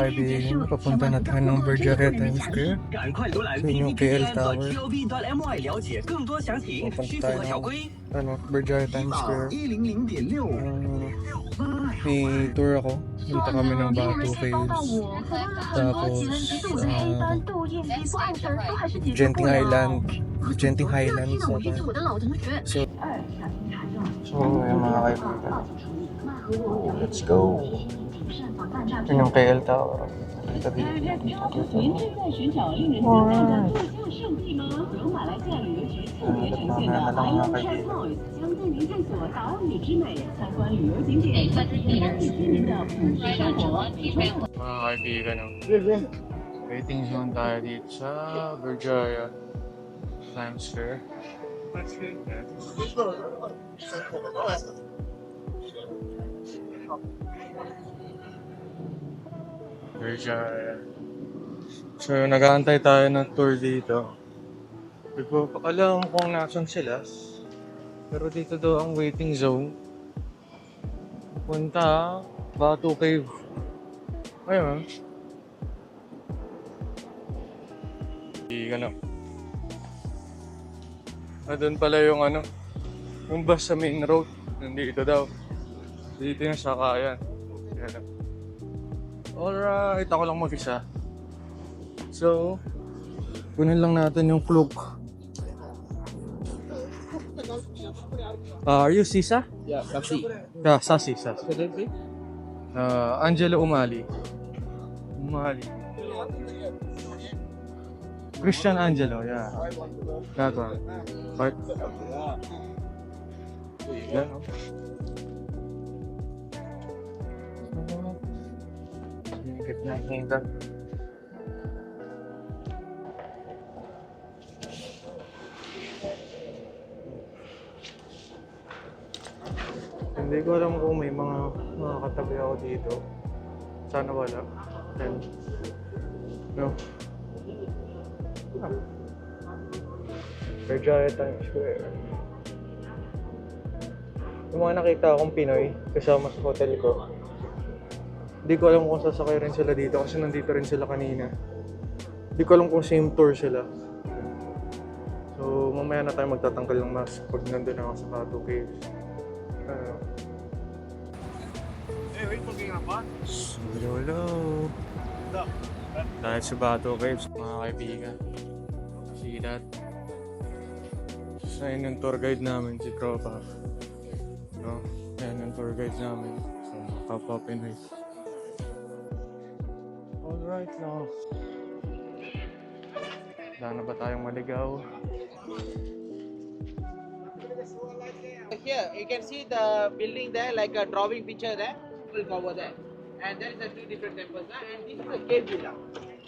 kaibigan, papunta na tayo ng Bergara Times Square. So yun yung KL Tower. Papunta tayo ng Bergara Times Square. May tour ako. Punta kami ng Batu Caves. Tapos Genting Highlands. So yung mga kaibigan. Let's go! Yun yung KL Tower. Mga kaibigan, waiting zone tayo dito sa Bergara Times Square. Bergara. So nag-aantay tayo ng tour dito. Hindi ko alam kung nasan sila. Pero dito daw ang waiting zone. Punta Batu Cave. Ayun. Ano. Doon pala yung yung bus sa main road. Nandito daw. Dito yung sakayan. Yan. Alright, ako lang mag-isa. So, kunin lang natin yung cloak. Are you Sisa? Yeah, Sasi. Yeah, Sasi. Angelo Umali. Christian Angelo, yeah. That one. Right? Yeah, no? Hingit na hingit. Hindi ko alam kung may mga katabi ako dito. Sana wala. Then, no. Bergara Times Square. Yung mga nakita akong Pinoy kasama sa hotel ko. Hindi ko alam kung sasakay rin sila dito kasi nandito rin sila kanina. Hindi ko alam kung same tour sila. So mamaya na tayo magtatanggal ng mask pag nandun ako sa Batu Caves. Hello. Dahil sa Batu Caves, mga kaibigan. See that? So yun yung tour guide namin, si Tropa. No? Yan yung tour guide namin. So kapwa Pinoy. Alright now. Wala na ba tayong maligaw? Here you can see the building there, like a drawing picture there. Will go over there, and there is a two different temples there. And this is a cave villa.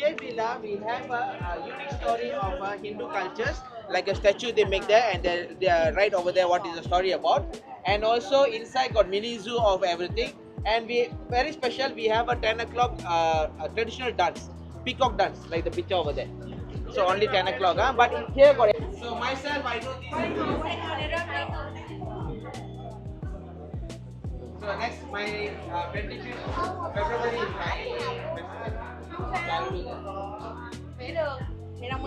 Cave villa, we have a unique story of Hindu cultures, like a statue they make there, and they are right over there. What is the story about? And also inside got mini zoo of everything. And we very special. We have a 10 o'clock a traditional dance, peacock dance, like the picture over there. So only 10 o'clock, huh? But here got. So myself, I know this. So next, my apprenticeship, February 9.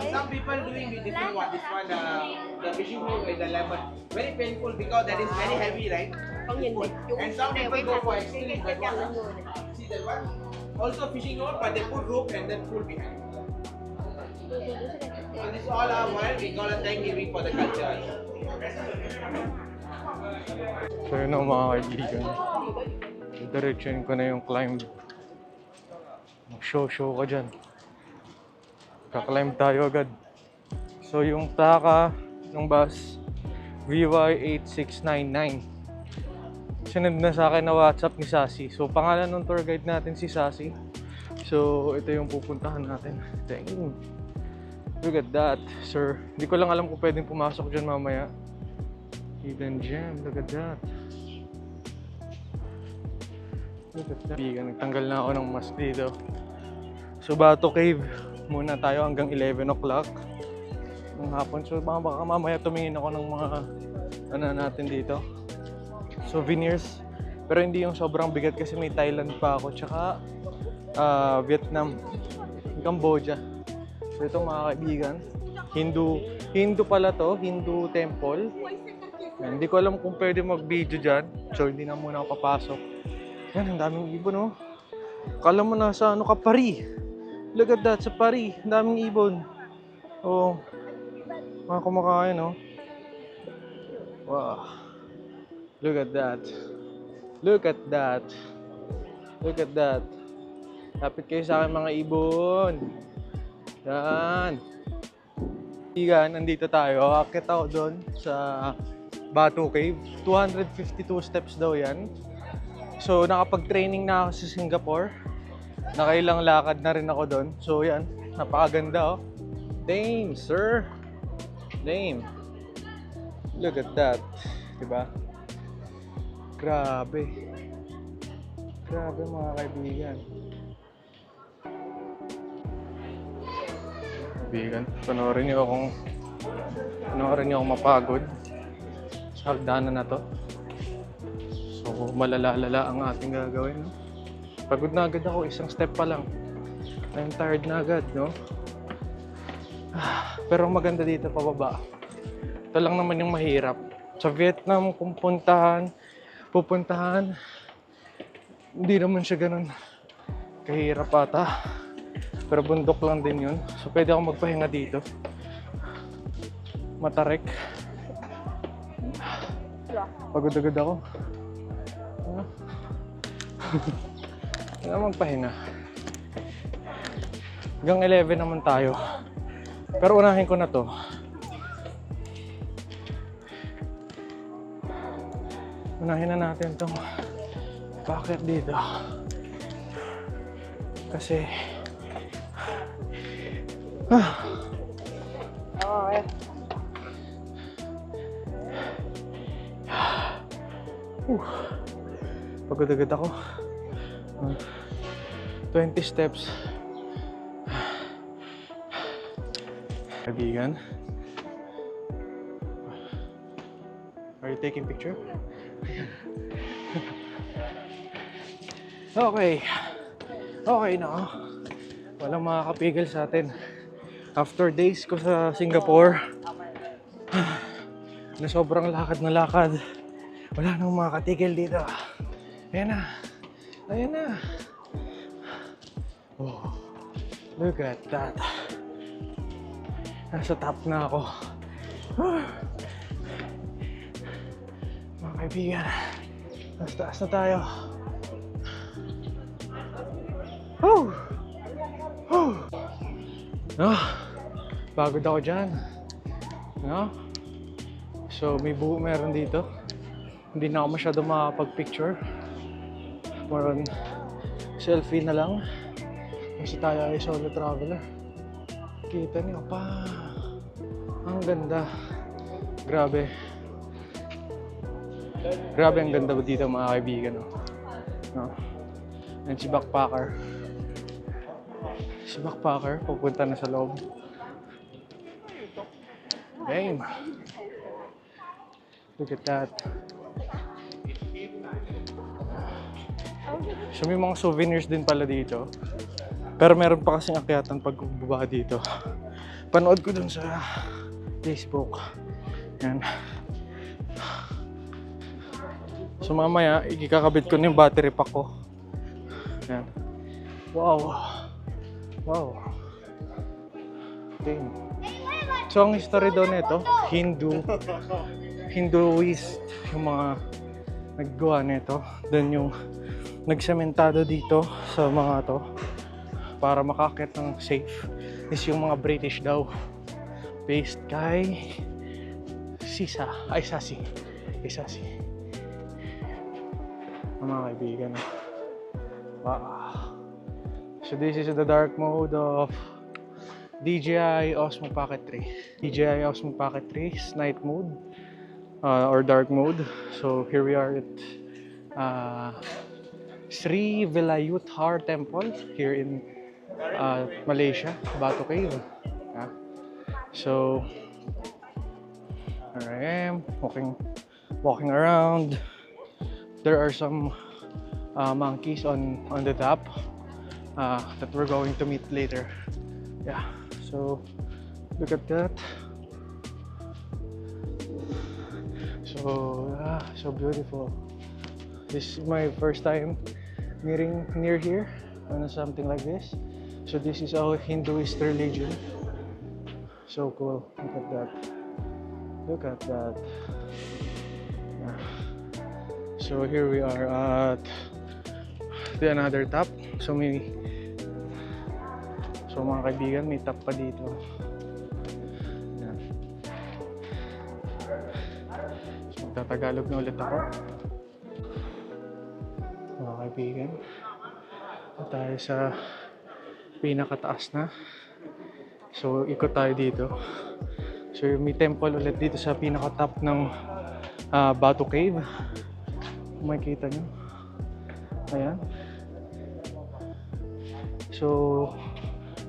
Some people doing with different one. This one, the fishing hook with the lemon. Very painful because that is very heavy, right? And some people go for extreme. That one, see that one? Also fishing hook, but they put rope and then pull behind. So this is all our world. We gotta thank Giving for the culture. So yun ang mga kaibigan. Diretsuin ko na yung climb. Mag-show ka dyan. Ka-climb tayo agad. So yung plaka ng bus, VY8699. Sinend na sa akin na WhatsApp ni Sasi. So pangalan ng tour guide natin si Sasi. So ito yung pupuntahan natin. Dang. Look at that, sir. Hindi ko lang alam kung pwedeng pumasok dyan mamaya. Hidden gem, look at that. Look at that. Nagtanggal na ako ng mask dito. So Batu Cave muna tayo hanggang 11 o'clock ng hapon. So baka mamaya tumingin ako ng mga natin dito. Souvenirs. Pero hindi yung sobrang bigat kasi may Thailand pa ako. Tsaka Vietnam, Cambodia. So ito mga kaibigan, Hindu pala to, Hindu temple. Yan, hindi ko alam kung pwede mag-video dyan, so hindi na muna ako papasok. Yan, ang daming ibon, oh. Kala mo nasa ano ka, Paris. Look at that, sa Paris, ang daming ibon. Oh, mga kumakain, oh. Wow. Look at that. Look at that. Look at that. Lapit kayo sa akin mga ibon. Yan. Igan, nandito tayo. Akit ako doon sa Batu Cave. 252 steps daw yan. So, nakapag-training na ako sa Singapore. Nakailang lakad na rin ako doon. So, yan. Napakaganda, oh. Damn, sir. Damn. Look at that. Diba? Grabe. Grabe mga kaibigan. Kaibigan, panoorin niyo akong mapagod sa hagdanan na to. So, malalala ang ating gagawin, no? Pagod na agad ako, isang step pa lang. I'm tired na agad, no? Pero maganda dito pababa. Ito lang naman yung mahirap. Sa Vietnam, kung pupuntahan, hindi naman siya ganun kahirap ata. Pero bundok lang din yun. So pwede ako magpahinga dito. Matarek. Pagod agad ako. Hindi na magpahinga. Hanggang 11 naman tayo. Pero unahin ko na to. Unahin na natin itong packet dito. Kasi okay. Pagod agad ako. 20 steps. Kaibigan, are you taking picture? Okay. Okay na. Walang makakapigil sa atin. After days ko sa Singapore, na sobrang lakad na lakad, wala nang makakatigil dito. Ayan na. Ayan na. Oh, look at that. Nasa top na ako. Mga kaibigan, nasa taas na tayo. Oh! Oh! No? Pagod ako dyan. No? So, meron dito. Hindi na ako masyado makapag-picture. More on selfie na lang. Kasi tayo ay solo traveler. Kita niyo pa. Ang ganda. Grabe. Grabe ang ganda dito mga kaibigan. No? And si backpacker. Si backpacker, pupunta na sa loob. Damn. Look at that. So may mga souvenirs din pala dito. Pero meron pa kasing akyatan pag baba dito. Panood ko dun sa Facebook. Yan. So mamaya, ikikakabit ko na yung battery pack ko. Yan. Wow. Wow. Damn. So ang history daw nito, Hinduist yung mga naggawa nito. Then yung nagsementado dito sa mga to para makakit ng safe is yung mga British daw. Based kay Sasi. Mga kaibigan. Wow. So this is the dark mode of DJI Osmo Pocket 3. DJI Osmo Pocket 3 is night mode or dark mode. So here we are at Sri Vilayuthar Temple here in Malaysia, Batu Cave. Yeah. So here I am walking around. There are some monkeys on the top. that we're going to meet later. Yeah, so look at that. So beautiful. This is my first time meeting near here on something like this. So this is our Hinduist religion. So cool. Look at that. Look at that. Yeah. So here we are at the another top. So mga kaibigan, may top pa dito. Yan. So magtatagalog na ulit ako. Mga kaibigan, tayo sa pinakataas na. So ikot tayo dito. So may temple ulit dito sa pinaka-top ng Batu Cave. Kung makikita nyo. Ayan. So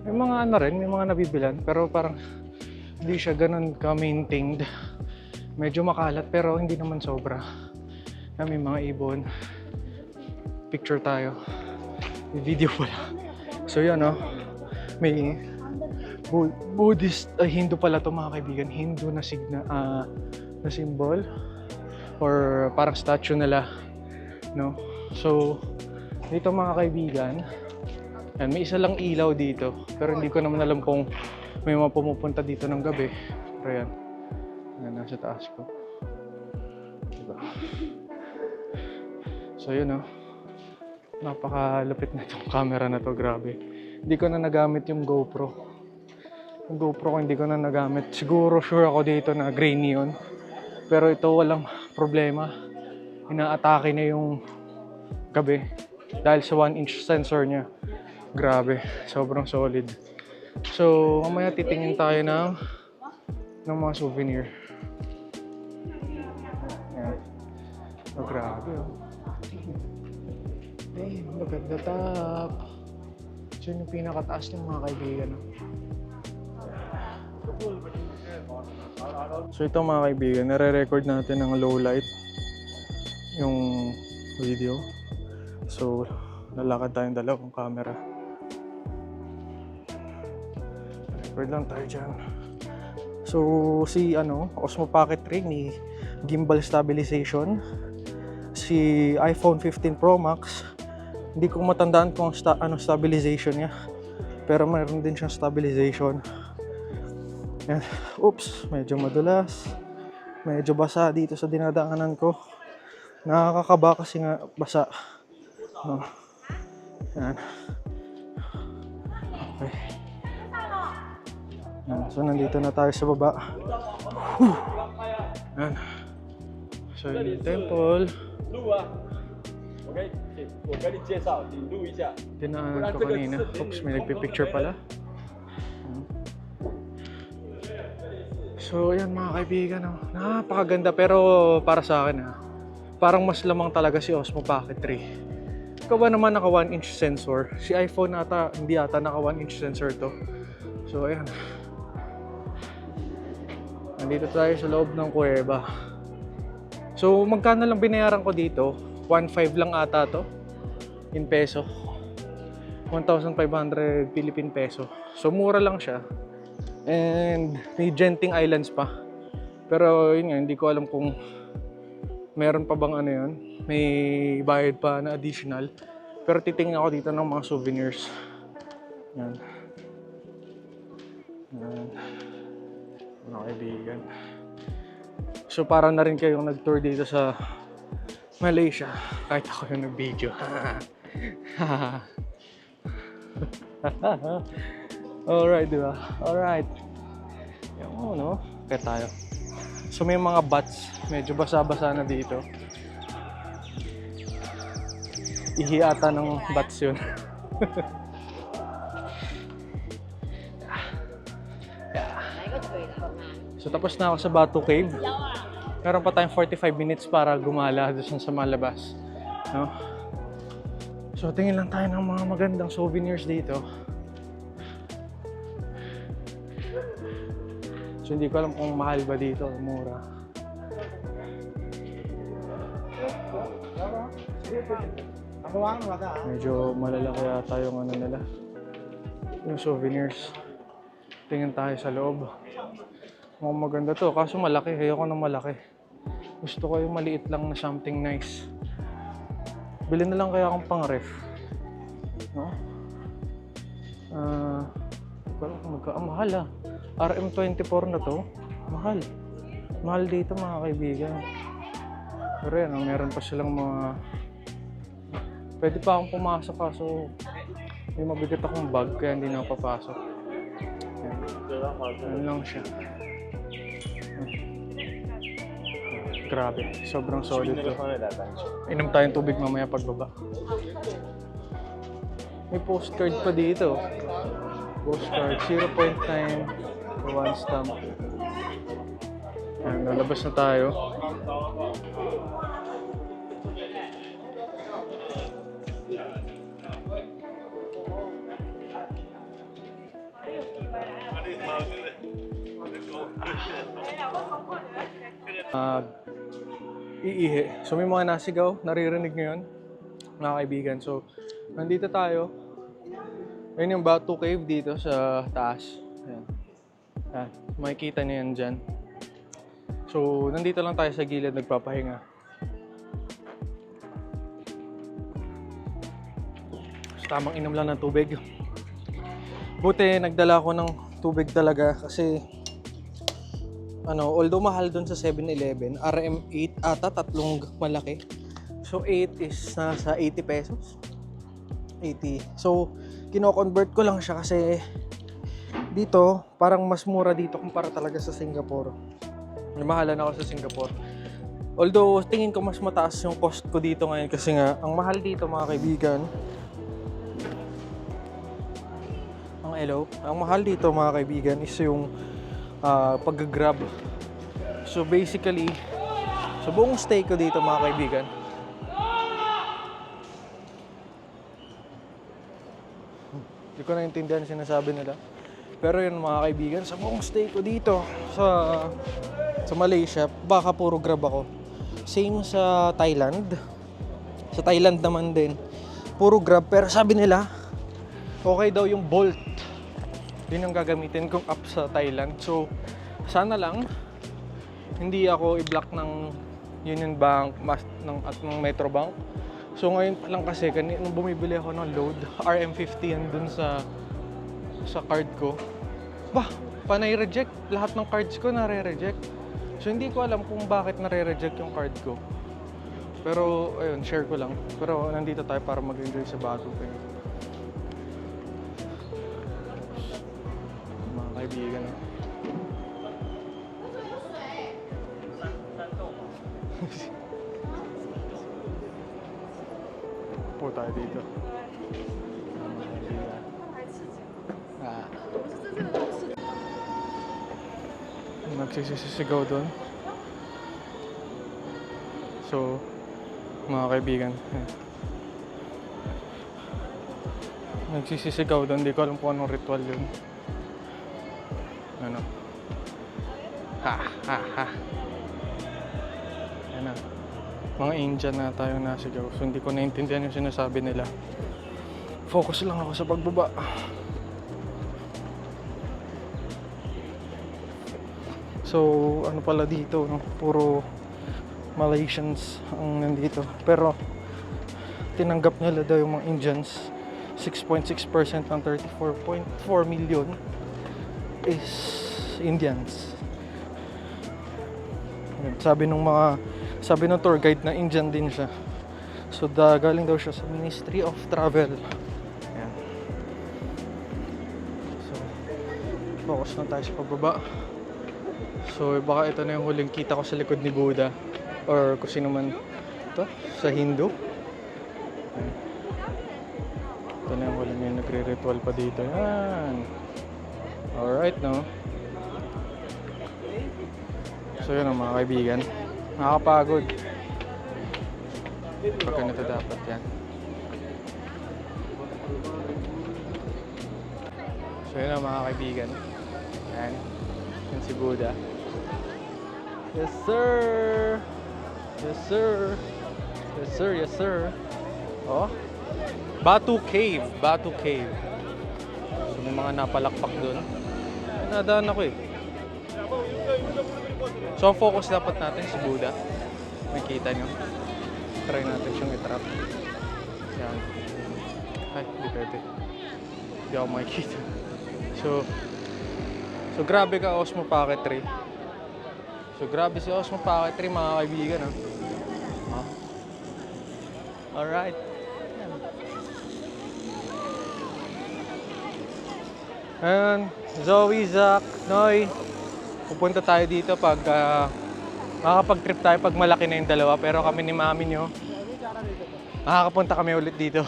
may mga ano rin, may mga nabibilan, pero parang hindi siya ganun ka-maintained. Medyo makalat pero hindi naman sobra. May mga ibon. Picture tayo. May video pala. So yan may Buddhist, Hindu pala to mga kaibigan. Hindu na na symbol or parang statue nila, no? So dito mga kaibigan, yan, may isa lang ilaw dito, pero hindi ko naman alam kung may mga pumupunta dito ng gabi. Pero yan, nasa taas ko, diba? So yun napakalupit na itong camera na to, grabe. Hindi ko na nagamit yung GoPro. Yung GoPro ko hindi ko na nagamit. Siguro sure ako dito na grainy yun. Pero ito walang problema. Inaatake na yung gabi dahil sa 1-inch sensor niya. Grabe, sobrang solid. So mamaya titingin tayo ng mga souvenir. Ayan. So grabe Hey, look at the top. So yun yung pinakataas ng mga kaibigan. So ito mga kaibigan, nare-record natin ng low light yung video. So lalakad tayong dalawang camera. Record lang tayo dyan. So si Osmo Pocket 3 may gimbal stabilization. Si iPhone 15 Pro Max, hindi ko matandaan kung stabilization niya, pero mayroon din siyang stabilization. Yan. Oops, medyo madulas, medyo basa dito sa dinadaanan ko. Nakakakaba kasi nga basa. Yan. Okay. Yan. So nandito na tayo sa baba. Yan. So yun yung temple. Dinaanan ko kanina. Oops, may nagpipicture pala. So yan mga kaibigan, napakaganda, pero para sa akin parang mas lamang talaga si Osmo Pocket 3. Ikaw ba naman naka 1-inch sensor? Si iPhone hindi ata naka 1-inch sensor to. So ayan, nandito tayo sa loob ng kuweba. So magkano lang binayaran ko dito? 1.5 lang ata to in peso. 1,500 Philippine peso. So mura lang siya. And may Genting Islands pa. Pero yun nga, hindi ko alam kung meron pa bang yun. May bayad pa na additional. Pero titingnan ako dito ng mga souvenirs. Yan. Yan. Mga kaibigan. So para na rin kayong nag-tour dito sa Malaysia. Kahit ako yung nag-video. Alright, diba? Alright. Yung kaya tayo. So may mga bats. Medyo basa-basa na dito. Ihi ata ng bats yun. So tapos na ako sa Batu Cave. Meron pa tayong 45 minutes para gumala doon sa malabas. No? So tingin lang tayo ng mga magandang souvenirs dito. So hindi ko alam kung mahal ba dito o mura. Medyo malalaki yata yung ano nila. Yung souvenirs. Tingin tayo sa loob. Mukhang maganda to. Kaso malaki. Ayoko ng malaki. Gusto ko yung maliit lang na something nice. Bili na lang kaya akong pang ref. No? Mahal ah. RM24 na to. Mahal. Mahal dito mga kaibigan. Pero yan, meron pa silang mga... Pwede pa akong pumasok kaso may mabigat akong bag kaya hindi na ako papasok. Yan. Yan lang siya. Grabe, sobrang solid to. Inom tayong tubig mamaya pagbaba. May postcard pa dito. Postcard 0.9 for 1 stamp. Ayan, lalabas na tayo. Iihi. So may mga nasigaw, naririnig nyo yun, mga kaibigan. So, nandito tayo. Ayun yung Batu Cave dito sa taas. Ayan. Ayan. Makikita nyo yan dyan. So, nandito lang tayo sa gilid nagpapahinga. So, tamang inom lang ng tubig. Buti, nagdala ko ng tubig talaga kasi although mahal dun sa 7-Eleven, RM8 ata, tatlong malaki. So 8 is nasa 80 pesos. 80. So kino-convert ko lang siya kasi dito parang mas mura dito kumpara talaga sa Singapore. Mahalan ako sa Singapore. Although tingin ko mas mataas yung cost ko dito ngayon kasi nga ang mahal dito mga kaibigan. Ang mahal dito mga kaibigan is yung pag-grab. So basically, sa buong stay ko dito mga kaibigan, hindi ko naintindihan sinasabi nila. Pero yun mga kaibigan, sa buong stay ko dito sa Malaysia, baka puro grab ako. Same sa Thailand. Sa Thailand naman din, puro grab. Pero sabi nila, okay daw yung Bolt. Yun yung gagamitin kong app sa Thailand. So, sana lang hindi ako i-block ng Union Bank at ng Metro Bank. So, ngayon pa lang kasi, nung bumibili ako ng load, RM50 yan dun sa card ko. Bah, panay-reject. Lahat ng cards ko nare-reject. So, hindi ko alam kung bakit nare-reject yung card ko. Pero, ayun, share ko lang. Pero, nandito tayo para mag-enjoy sa bago ko. Kaibigan. Po tayo dito. Nagsisisigaw doon. So, mga kaibigan, nagsisisigaw doon. Hindi ko alam kung anong ritual yun. Ano? Ha. Ano? Mga Indian na tayo nasigaw. So hindi ko naintindihan yung sinasabi nila. Focus lang ako sa pagbaba. So ano pala dito, no? Puro Malaysians ang nandito. Pero tinanggap nila daw yung mga Indians. 6.6% ng 34.4 million is Indians. Sabi ng tour guide na Indian din siya. So galing daw siya sa Ministry of Travel. Ayan. So focus lang tayo sa pagbaba. So baka ito na yung huling kita ko sa likod ni Buddha or kung sino man ito sa Hindu. Ayan. Ito na yung huling, yung nagre-ritual pa dito. Yan. Alright, no? So yun mga kaibigan, nakakapagod. Pag ganito dapat yan. So yun mga kaibigan. Yan. Yan si Buddha. Yes sir! Yes sir! Yes sir, yes sir! Oh. Batu Cave. Batu Cave. So, may mga napalakpak doon. Nadaan ako eh. So, ang focus dapat natin si Buddha. Makikita nyo. Try natin siyang i-trap. Yan. Ay, hindi pwede. Hindi ako makikita. So, grabe ka Osmo Pocket 3. So, grabe si Osmo Pocket 3 mga kaibigan. Ah. Alright. Ayan. Zoe, Zach, Noy. Pupunta tayo dito pag makakapag-trip tayo pag malaki na yung dalawa. Pero kami ni mami nyo, makakapunta kami ulit dito.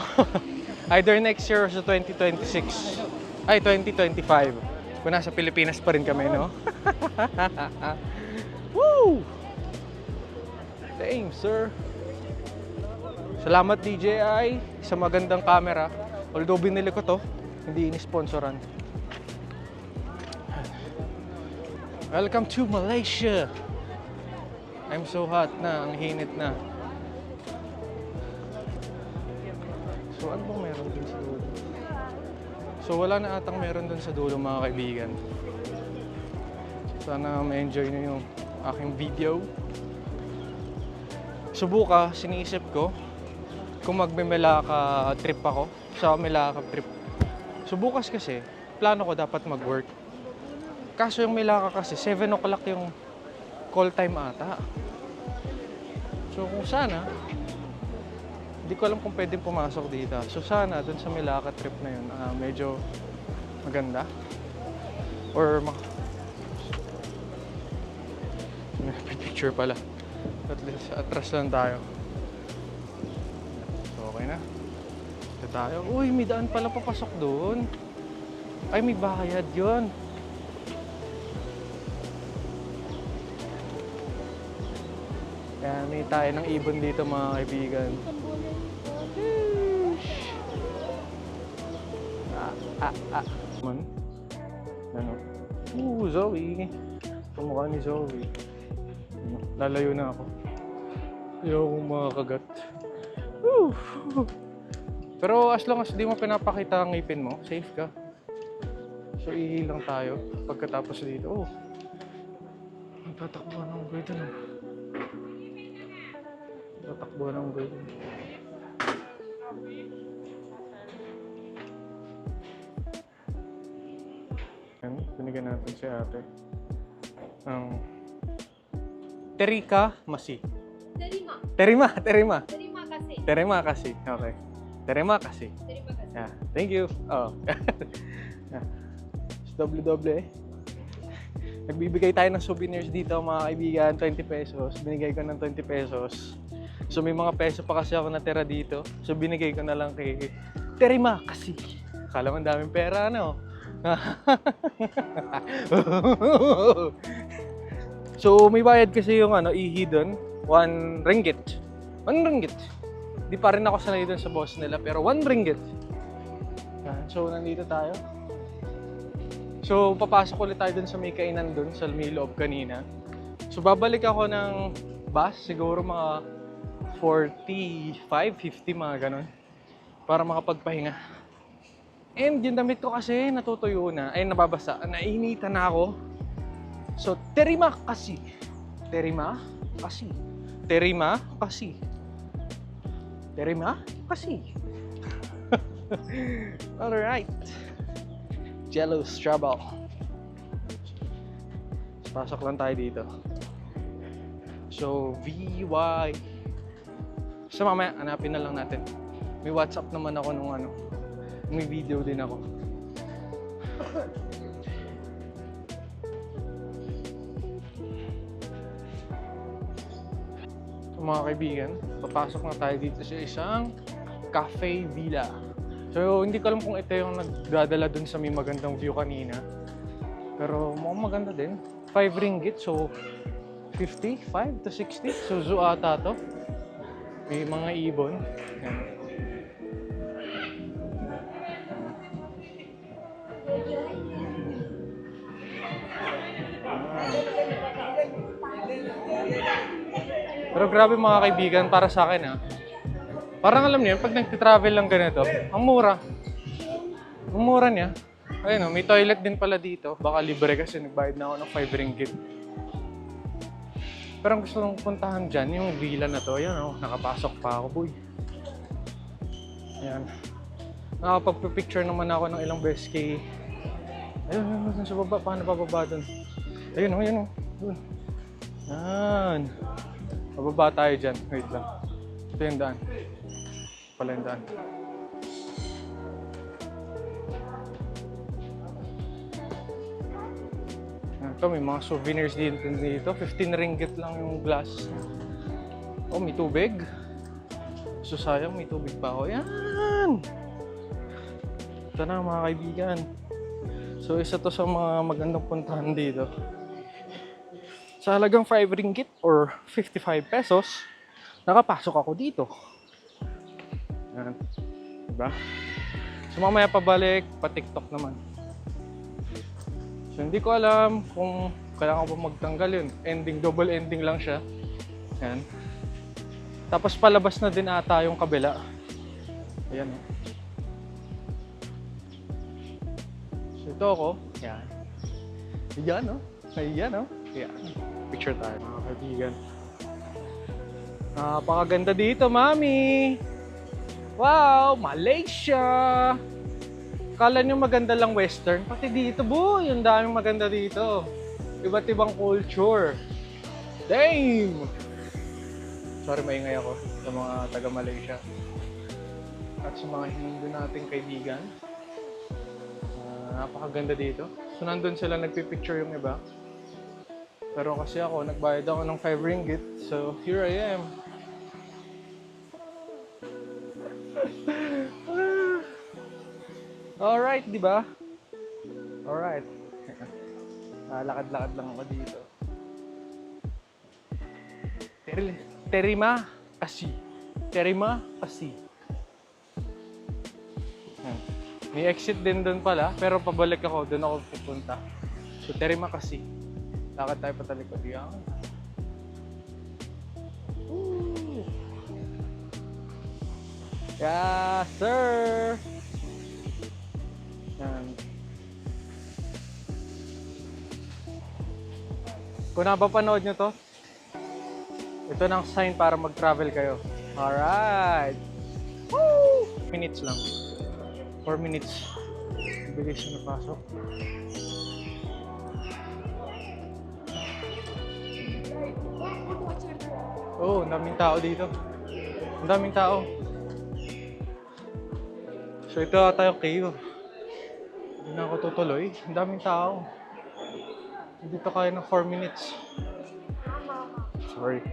Either next year or sa 2026. Ay, 2025. Kung nasa Pilipinas pa rin kami, no? Woo! Thanks, sir. Salamat DJI sa magandang camera. Although binili ko to, hindi ini-sponsoran. Welcome to Malaysia. I'm so hot na, ang hinit na. So ano bang meron dun sa dulo? So wala na atang meron dun sa dulo mga kaibigan. Sana ma-enjoy nyo yung aking video. So bukas, siniisip ko kung magme-Melaka trip ako. Sa Melaka trip. So bukas kasi, plano ko dapat mag-work. Kaso yung Melaka kasi, 7 o'clock yung call time ata. So kung sana, hindi ko alam kung pwedeng pumasok dito. So sana, dun sa Melaka trip na yun, medyo maganda. Or may picture pala. At least, atras lang tayo. So okay na. Ito tayo. Uy, may daan pala papasok dun. Ay, may bayad yun. Kaya may tayo ng ibon dito mga kaibigan. Man. Ano? Zoe. Pumukha ni Zoe. Lalayo na ako. Ayaw kong makakagat. Pero as long as di mo pinapakita ang ngipin mo, safe ka. So ihilang tayo pagkatapos dito. Oh. Tatakbuhan ng bird na. Tatakbuhan ng bird. Yan, binigyan natin si ate. Terika Masi. Terima kasi. Terima kasi. Okay. Terima kasi. Yeah, thank you. Oh. Yeah. Double. Nagbibigay tayo ng souvenirs dito mga kaibigan, 20 pesos. Binigay ko ng 20 pesos. So may mga peso pa kasi ako natira dito. So binigay ko na lang kay Terima kasi. Akala mo ang daming pera, no? So may bayad kasi yung ihi doon, 1 ringgit. 1 ringgit. Di pa rin ako sanay doon sa boss nila, pero 1 ringgit. So nandito tayo. So papasok ulit tayo doon sa may kainan doon sa may loob kanina. So babalik ako ng bus, siguro mga 45, 50 mga ganon, para makapagpahinga. And yung damit ko kasi natutuyo na, ay nababasa, nainitan na ako. So terima kasi. Terima kasi. Terima kasi. Terima kasi. Alright. Jello's Trouble. Pasok lang tayo dito. So, VY. So, mamaya, hanapin na lang natin. May WhatsApp naman ako nung may video din ako. So, mga kaibigan, papasok na tayo dito sa isang Cafe Villa. So, hindi ko alam kung ito yung nagdadala dun sa may magandang view kanina. Pero mukhang maganda din. 5 ringgit, so 55 to 60. So, zoo ata to. May mga ibon. Yan. Pero grabe mga kaibigan, para sa akin Parang alam niyo, pag nagti-travel lang ganito, ang mura. Ang mura niya. Ayun oh, may toilet din pala dito. Baka libre kasi nagbayad na ako ng 5 ringgit. Pero ang gusto kong puntahan dyan, yung villa na to. Ayan oh, nakapasok pa ako, boy. Ayan. Nakapagpipicture naman ako ng ilang beses kay... Ayun, sa baba. Paano pababa dun? Ayun oh, ayun oh. Dun. Yan. Pababa tayo dyan. Wait lang. Ito yung daan. Pala yung daan. Ito, may mga souvenirs dito. 15 ringgit lang yung glass. Oh, may tubig. So, sayang may tubig pa ako. Yan! Ito na mga kaibigan. So, isa to sa mga magandang puntahan dito. Sa halagang 5 ringgit or 55 pesos, nakapasok ako dito. Yan. Diba? So, mamaya pabalik, pa-TikTok naman. So, hindi ko alam kung kailangan ko pa magtanggal yun. Ending, double ending lang siya. Yan. Tapos palabas na din ata yung kabila. Ayan. So, ito ako. Yan. Ayan, no? Ayan, no? Ayan. Picture tayo, mga kaibigan. Napakaganda dito, mami! Wow! Malaysia! Kala nyo maganda lang western, pati dito boy, ang daming maganda dito. Iba't ibang culture. Damn! Sorry, maingay ako sa mga taga Malaysia. At sa mga Hindu nating kaibigan. Napakaganda dito. So nandun sila nagpipicture yung iba. Pero kasi ako, nagbayad ako ng 5 ringgit. So here I am. Alright, di ba? Alright. Lakad-lakad lang ako dito. Terima kasih. Terima kasih. May exit din doon pala, pero pabalik ako, doon ako pupunta. So, terima kasih. Lakad tayo patalikod. Yan. Yeah, sir! Yan. Kung napapanood nyo to, ito ng sign para mag-travel kayo. Alright! Woo! Minutes lang. 4 minutes. Bilis na napasok. Oh, ang daming tao dito. Ang daming tao. So ito tayo cave. Hindi na ako tutuloy. Ang daming tao. Dito kayo ng 4 minutes. Sorry.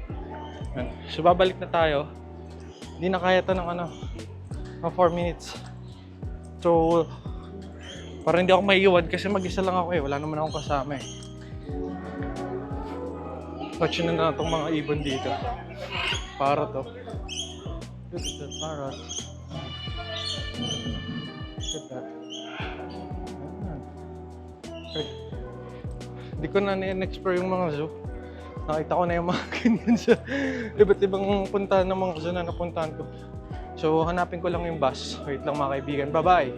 So babalik na tayo. Hindi na kaya ito ng ng 4 minutes. So parang hindi ako maiiwan kasi mag-isa lang ako eh. Wala naman akong kasama eh. Watch nyo na itong mga ibon dito. Parrot to. Look at that parrot. Look at that. Okay. Hindi ko na na-explore yung mga zoo. Nakita ko na yung mga ganyan sa iba't ibang puntahan ng mga zoo na napuntahan ko. So hanapin ko lang yung bus. Wait lang mga kaibigan. Bye-bye!